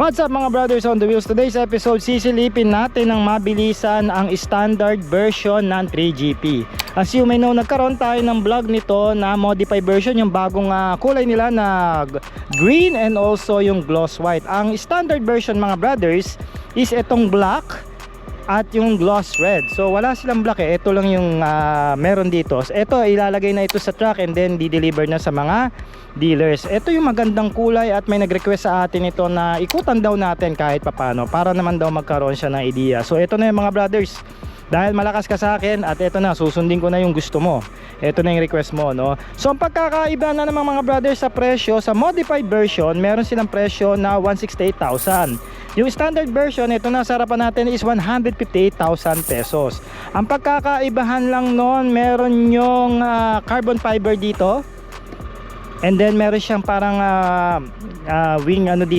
What's up mga brothers on the wheels? Today's episode, sisilipin natin ng mabilisan ang standard version ng 3GP. As you may know, nagkaroon tayo ng vlog nito na modified version, yung bagong kulay nila na green and also yung gloss white. Ang standard version mga brothers is itong black at yung gloss red. So wala silang black eh. Ito lang yung meron dito. Ito ilalagay na ito sa truck and then di-deliver na sa mga dealers. Ito yung magandang kulay at may nag-request sa atin ito na ikutan daw natin kahit papano para naman daw magkaroon siya ng idea. So ito na yung mga brothers. Dahil malakas ka sa akin at ito na, susundin ko na yung gusto mo. Ito na yung request mo, no? So ang pagkakaiba na naman mga brothers sa presyo, sa modified version, meron silang presyo na 168,000. Yung standard version, ito na sa harapan natin is 158,000 pesos. Ang pagkakaibahan lang noon, meron yung carbon fiber dito. And then meron siyang parang wing ano dito.